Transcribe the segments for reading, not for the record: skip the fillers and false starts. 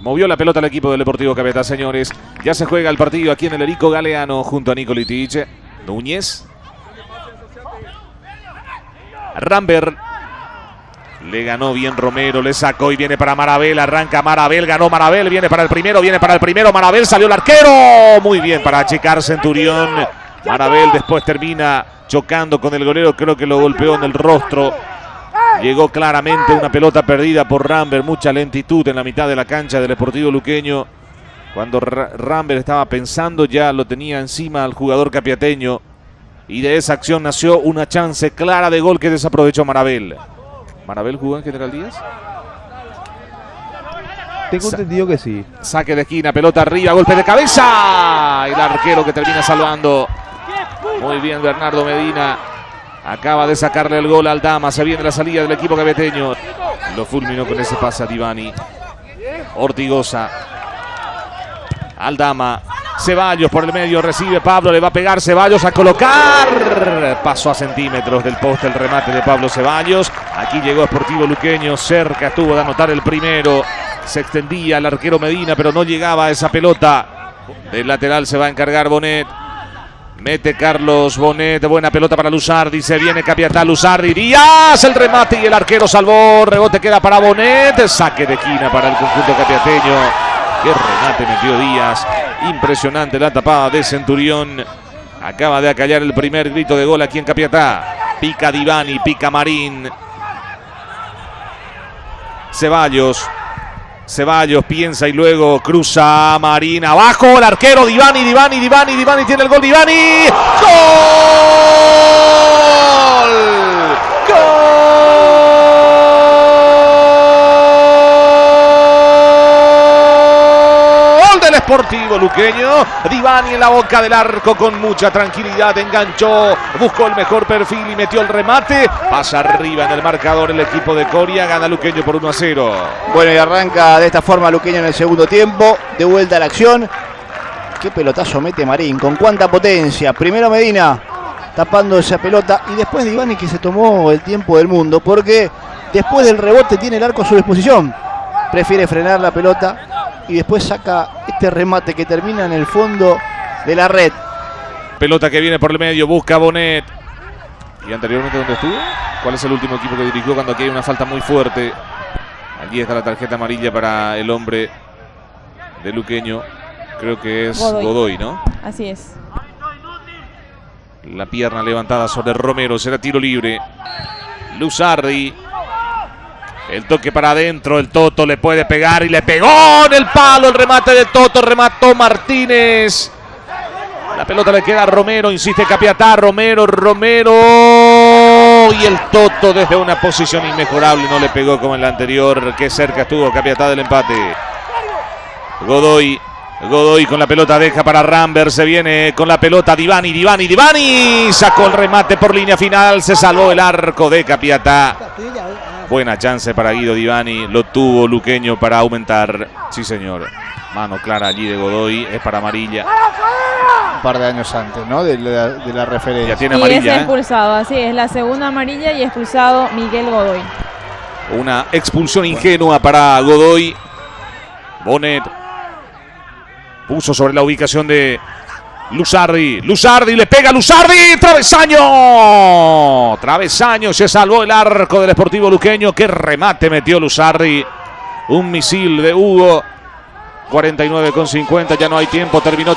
Movió la pelota el equipo del Deportivo Capiatá, señores. Ya se juega el partido aquí en el Erico Galeano junto a Nicolitich. Núñez. Rambert. Le ganó bien Romero, le sacó y viene para Marabel. Arranca Marabel, ganó Marabel, viene para el primero, Marabel, salió el arquero. Muy bien para achicar Centurión. Marabel después termina chocando con el golero, creo que lo golpeó en el rostro. Llegó claramente una pelota perdida por Rambert, mucha lentitud en la mitad de la cancha del Deportivo Luqueño. Cuando Rambert estaba pensando, ya lo tenía encima al jugador capiateño. Y de esa acción nació una chance clara de gol que desaprovechó Marabel. ¿Marabel jugó en General Díaz? Tengo entendido que sí. Saque de esquina, pelota arriba, golpe de cabeza. El arquero que termina salvando. Muy bien Bernardo Medina. Acaba de sacarle el gol a Aldama. Se viene la salida del equipo cabeteño. Lo fulminó con ese pase a Divani. Ortigosa. Aldama. Ceballos por el medio. Recibe Pablo. Le va a pegar Ceballos a colocar. Pasó a centímetros del poste el remate de Pablo Ceballos. Aquí llegó Sportivo Luqueño. Cerca estuvo de anotar el primero. Se extendía el arquero Medina, pero no llegaba a esa pelota. Del lateral se va a encargar Bonet. Mete Carlos Bonet, buena pelota para Luzardi, se viene Capiatá, Luzardi, Díaz, el remate y el arquero salvó, rebote queda para Bonet, saque de esquina para el conjunto capiateño. Qué remate metió Díaz, impresionante la tapada de Centurión. Acaba de acallar el primer grito de gol aquí en Capiatá. Pica Divani, pica Marín. Ceballos piensa y luego cruza a Marín. Abajo el arquero Divani tiene el gol. Divani. ¡Gol! ¡Gol del Sportivo Luqueño! Divani en la boca del arco con mucha tranquilidad. Enganchó, buscó el mejor perfil y metió el remate. Pasa arriba en el marcador el equipo de Coria. Gana Luqueño por 1-0. Bueno, y arranca de esta forma Luqueño en el segundo tiempo. De vuelta a la acción. Qué pelotazo mete Marín. Con cuánta potencia. Primero Medina tapando esa pelota. Y después Divani, que se tomó el tiempo del mundo. Porque después del rebote tiene el arco a su disposición. Prefiere frenar la pelota. Y después saca este remate que termina en el fondo de la red. Pelota que viene por el medio. Busca Bonet. ¿Y anteriormente dónde estuvo? ¿Cuál es el último equipo que dirigió cuando aquí hay una falta muy fuerte? Allí está la tarjeta amarilla para el hombre de Luqueño. Creo que es Godoy, ¿no? Así es. La pierna levantada sobre Romero. Será tiro libre. Luzardi. El toque para adentro. El Toto le puede pegar y le pegó en el palo. El remate de Toto. Remató Martínez. La pelota le queda a Romero. Insiste Capiatá. Romero. Y el Toto desde una posición inmejorable. No le pegó como en la anterior. Qué cerca estuvo Capiatá del empate. Godoy con la pelota deja para Rambert. Se viene con la pelota Divani. Sacó el remate por línea final. Se salvó el arco de Capiatá. Buena chance para Guido Divani. Lo tuvo Luqueño para aumentar. Sí, señor. Mano clara allí de Godoy. Es para amarilla. Un par de años antes, ¿no? De la referencia. Ya tiene amarilla. Y es expulsado, así es. La segunda amarilla y expulsado Miguel Godoy. Una expulsión ingenua para Godoy. Bonet puso sobre la ubicación de Luzardi le pega a Luzardi. Travesaño. Se salvó el arco del Sportivo Luqueño. Qué remate metió Luzardi. Un misil de Hugo. 49,50, ya no hay tiempo. Terminó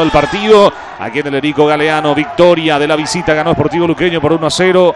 el partido. Aquí en el Erico Galeano, victoria de la visita. Ganó Sportivo Luqueño por 1-0.